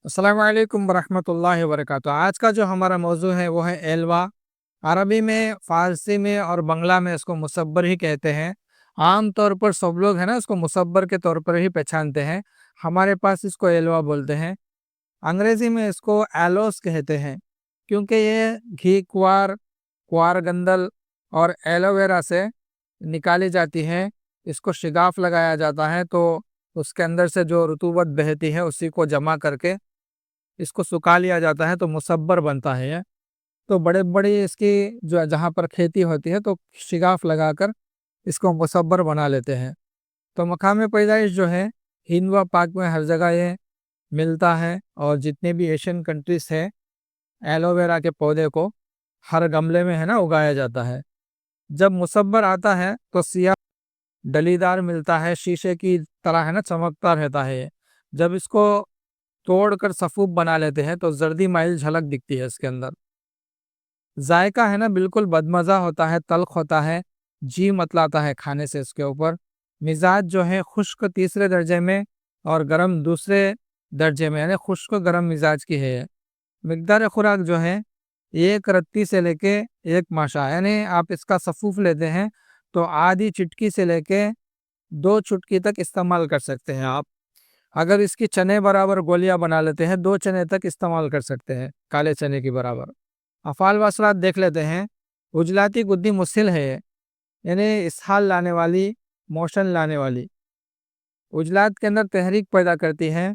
अस्सलाम वालेकुम वरहमतुल्लाहि वबरकातुहू। आज का जो हमारा मौजू है वो है एलवा। अरबी में, फ़ारसी में और बंगला में इसको मुसब्बर ही कहते हैं। आम तौर पर सब लोग है ना इसको मुसब्बर के तौर पर ही पहचानते हैं। हमारे पास इसको एलवा बोलते हैं। अंग्रेज़ी में इसको एलोस कहते हैं, क्योंकि ये घी क्वार, क्वार गंदल और एलोवेरा से निकाली जाती है। इसको शिगाफ लगाया जाता है तो उसके अंदर से जो रतूबत बहती है उसी को जमा करके इसको सुखा लिया जाता है तो मुसब्बर बनता है ये। तो बड़े बड़ी इसकी जो जहाँ पर खेती होती है तो शिगाफ लगाकर इसको मुसब्बर बना लेते हैं। तो मकाम पैदाइश जो है हिंद व पाक में हर जगह ये मिलता है, और जितने भी एशियन कंट्रीज है एलोवेरा के पौधे को हर गमले में है ना उगाया जाता है। जब मुसब्बर आता है तो सिया डलीदार मिलता है, शीशे की तरह है ना चमकता रहता है ये। जब इसको तोड़कर सफूप बना लेते हैं तो जर्दी माइल झलक दिखती है इसके अंदर। जायका है ना बिल्कुल बदमज़ा होता है, तल्ख होता है, जी मतलाता है खाने से इसके ऊपर। मिजाज जो है खुश्क तीसरे दर्जे में और गरम दूसरे दर्जे में, यानी खुश्क गरम मिजाज की है ये। मिकदार खुराक जो है एक रत्ती से लेके एक माशा, यानी आप इसका सफूफ लेते हैं तो आधी चुटकी से लेके 2 चुटकी तक इस्तेमाल कर सकते हैं आप। अगर इसकी चने बराबर गोलियां बना लेते हैं 2 चने तक इस्तेमाल कर सकते हैं, काले चने की बराबर। अफ़ाल वसलात देख लेते हैं। उजलाती गुद्दी मुसिल है ये, यानी इसहाल लाने वाली, मोशन लाने वाली। उजलात के अंदर तहरीक पैदा करती है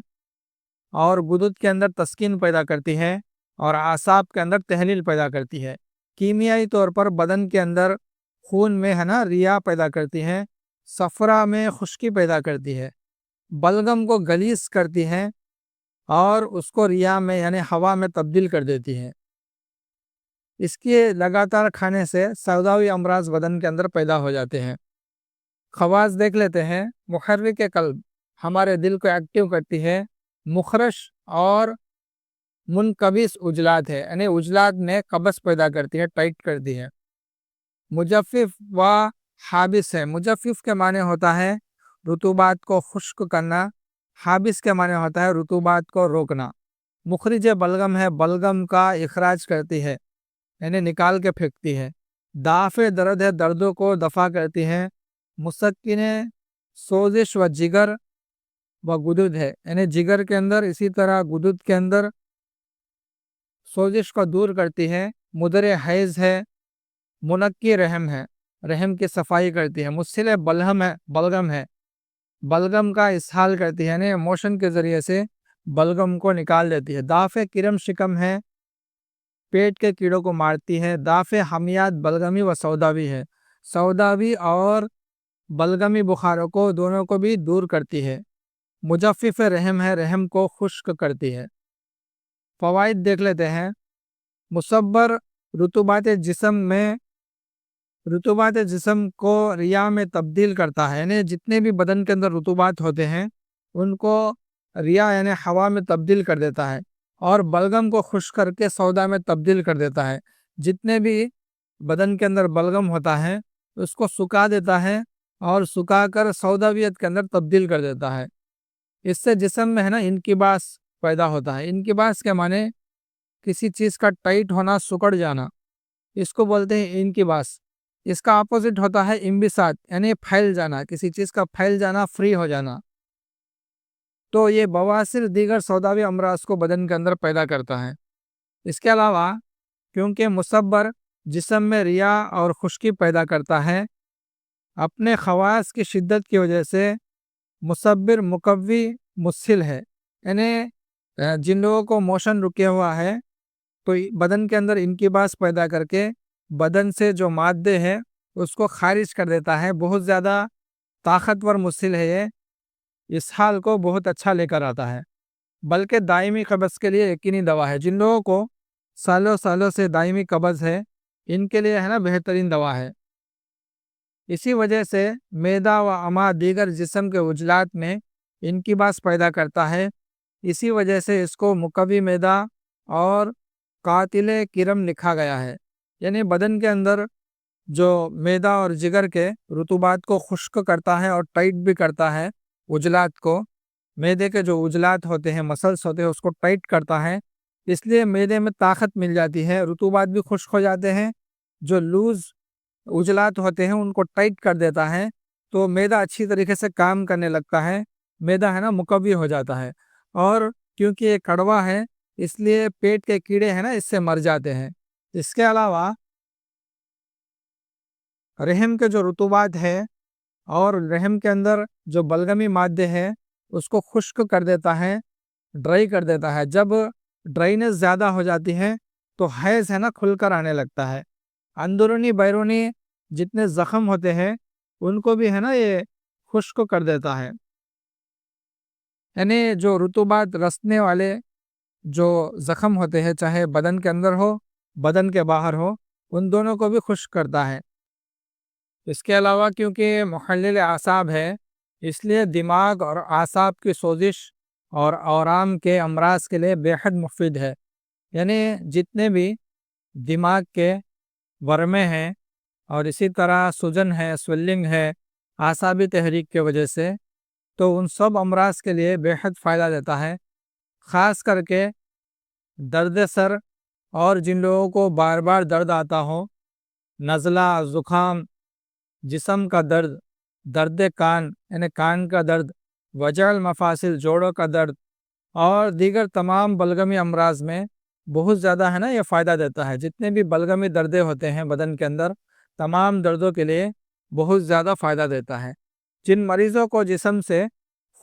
और गुदुद के अंदर तस्कीन पैदा करती है और आसाब के अंदर तहलील पैदा करती है। कीमियाई तौर पर बदन के अंदर खून में है ना रिया पैदा करती है, सफरा में खुश्की पैदा करती है, बलगम को गलीस करती है और उसको रिया में यानी हवा में तब्दील कर देती है। इसके लगातार खाने से सौदावी अमराज बदन के अंदर पैदा हो जाते हैं। खवास देख लेते हैं। मुहर्रिक कल्ब हमारे दिल को एक्टिव करती है। मुखरश और मुनकबिस उजलात है, यानी उजलात में कब्ज़ पैदा करती है, टाइट करती है। मुजफ्फिफ व हाबिस है। मुजफ्फिफ के माने होता है रुतूबात को खुश्क करना, हाबिस के माने होता है रुतूबात को रोकना। मुखरिज बलगम है, बलगम का इखराज करती है, यानी निकाल के फेंकती है। दाफ़े दर्द है, दर्दों को दफा करती है। मुसक्किन सोजिश व जिगर व गुदुद है, यानी जिगर के अंदर इसी तरह गुदुद के अंदर सोजिश को दूर करती है। मुदर हैज़ है। मुनक्की रहम है, रहम की सफाई करती है। मुस्सिल बलहम है, बलगम है, बलगम का इसहाल करती है, यानी मोशन के ज़रिए से बलगम को निकाल देती है। दाफ़े किरम शिकम है, पेट के कीड़ों को मारती है। दाफ़े हमियात बलगमी व सौदावी है, सौदावी और बलगमी बुखारों को दोनों को भी दूर करती है। मुजफ्फिफ रहम है, रहम को खुश्क करती है। फ़वाइद देख लेते हैं। मुसब्बर रुतूबात जिस्म को रिया में तब्दील करता है, यानी जितने भी बदन के अंदर रुतूबात होते हैं उनको रिया यानी हवा में तब्दील कर देता है और बलगम को खुश्क करके सौदा में तब्दील कर देता है। जितने भी बदन के अंदर बलगम होता है उसको सुखा देता है और सुखा कर सौदावियत के अंदर तब्दील कर देता है। इससे जिस्म में है ना इनकिबास पैदा होता है। इनकिबास के माने किसी चीज़ का टाइट होना, सुकड़ जाना, इसको बोलते हैं इनकिबास। इसका अपोजिट होता है इम्बिसात, यानी फैल जाना, किसी चीज़ का फैल जाना, फ्री हो जाना। तो ये बवासीर दीगर सौदावी अमराज को बदन के अंदर पैदा करता है। इसके अलावा क्योंकि मुसब्बर जिस्म में रिया और खुश्की पैदा करता है, अपने खवास की शिद्दत की वजह से मुसब्बिर मुकव्वी मुस्सिल है, यानी जिन लोगों को मोशन रुके हुआ है तो बदन के अंदर इनकिबास पैदा करके बदन से जो मादे हैं उसको खारिज कर देता है। बहुत ज़्यादा ताकतवर मुस्सिल है ये, इस हाल को बहुत अच्छा लेकर आता है, बल्कि दायमी कब्ज़ के लिए यकीनी दवा है। जिन लोगों को सालों सालों से दायमी कब्ज़ है इनके लिए है ना बेहतरीन दवा है। इसी वजह से मैदा व अमा दीगर जिस्म के उजलात में इनकिबास पैदा करता है। इसी वजह से इसको मुकव्वी मैदा और कातिल किरम लिखा गया है, यानी बदन के अंदर जो मैदा और जिगर के रुतूबात को खुश्क करता है और टाइट भी करता है उजलात को, میدے کے جو عضلات ہوتے ہیں، مسلس ہوتے ہیں، اس کو ٹائٹ کرتا ہے، اس لیے میدے میں طاقت مل جاتی ہے، رطوبات بھی خشک ہو جاتے ہیں، جو لوز عضلات ہوتے ہیں ان کو ٹائٹ کر دیتا ہے، تو میدا اچھی طریقے سے کام کرنے لگتا ہے، میدا ہے نا مقوی ہو جاتا ہے، اور کیونکہ یہ کڑوا ہے اس لیے پیٹ کے کیڑے ہیں نا اس سے مر جاتے ہیں۔ اس کے علاوہ رحم کے جو رطوبات ہے اور رحم کے اندر جو بلغمی مادے ہے اس کو خشک کر دیتا ہے، ڈرائی کر دیتا ہے۔ جب ڈرائینس زیادہ ہو جاتی ہے تو حیض ہے نا کھل کر آنے لگتا ہے، اندرونی بیرونی جتنے زخم ہوتے ہیں ان کو بھی ہے نا یہ خشک کر دیتا ہے، یعنی جو رطوبات رسنے والے جو زخم ہوتے ہیں، چاہے بدن کے اندر ہو بدن کے باہر ہو، ان دونوں کو بھی خشک کرتا ہے۔ اس کے علاوہ کیونکہ محلل اعصاب ہے اس لیے دماغ اور اعصاب کی سوزش اور آرام کے امراض کے لیے بے حد مفید ہے، یعنی جتنے بھی دماغ کے ورمے ہیں اور اسی طرح سوجن ہے، سویلنگ ہے اعصابی تحریک کی وجہ سے، تو ان سب امراض کے لیے بے حد فائدہ دیتا ہے، خاص کر کے درد سر، اور جن لوگوں کو بار بار درد آتا ہو، نزلہ، زکام، جسم کا درد، درد کان یعنی کان کا درد، وجع المفاصل جوڑوں کا درد، اور دیگر تمام بلغمی امراض میں بہت زیادہ ہے نا یہ فائدہ دیتا ہے۔ جتنے بھی بلغمی دردیں ہوتے ہیں بدن کے اندر، تمام دردوں کے لیے بہت زیادہ فائدہ دیتا ہے۔ جن مریضوں کو جسم سے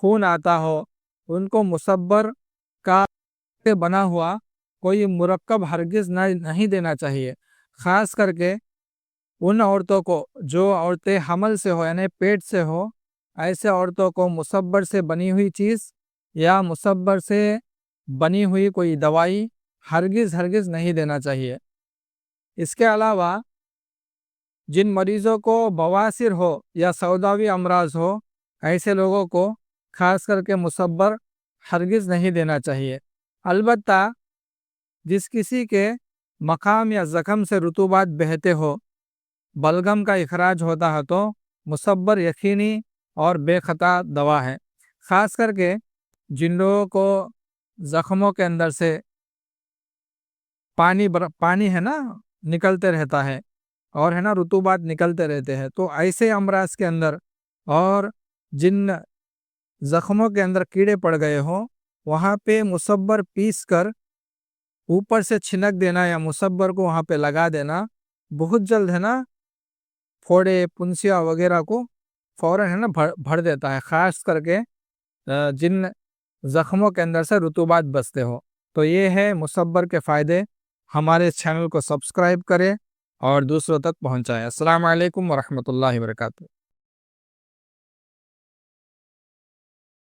خون آتا ہو ان کو مصبر کا بنا ہوا کوئی مرکب ہرگز نہیں دینا چاہیے، خاص کر کے ان عورتوں کو جو عورتیں حمل سے ہو یعنی پیٹ سے ہو، ایسے عورتوں کو مصبر سے بنی ہوئی چیز یا مصبر سے بنی ہوئی کوئی دوائی ہرگز نہیں دینا چاہیے۔ اس کے علاوہ جن مریضوں کو بواسیر ہو یا سوداوی امراض ہو، ایسے لوگوں کو خاص کر کے مصبر ہرگز نہیں دینا چاہیے۔ البتہ جس کسی کے مقام یا زخم سے رطوبات بہتے ہو، بلغم کا اخراج ہوتا ہے، تو مصبر یقینی اور بے خطا دوا ہے، خاص کر کے جن لوگوں کو زخموں کے اندر سے پانی ہے نا نکلتے رہتا ہے اور ہے نا رطوبات نکلتے رہتے ہیں، تو ایسے امراض کے اندر اور جن زخموں کے اندر کیڑے پڑ گئے ہوں، وہاں پہ مصبر پیس کر اوپر سے چھنک دینا یا مصبر کو وہاں پہ لگا دینا بہت جلد ہے نا پھوڑے، پنسیا وغیرہ کو فوراً ہے نا بھر دیتا ہے، خاص کر کے جن زخموں کے اندر سے رطوبات بستے ہو۔ تو یہ ہے مصبر کے فائدے۔ ہمارے چینل کو سبسکرائب کریں اور دوسروں تک پہنچائیں۔ السلام علیکم ورحمۃ اللہ وبرکاتہ۔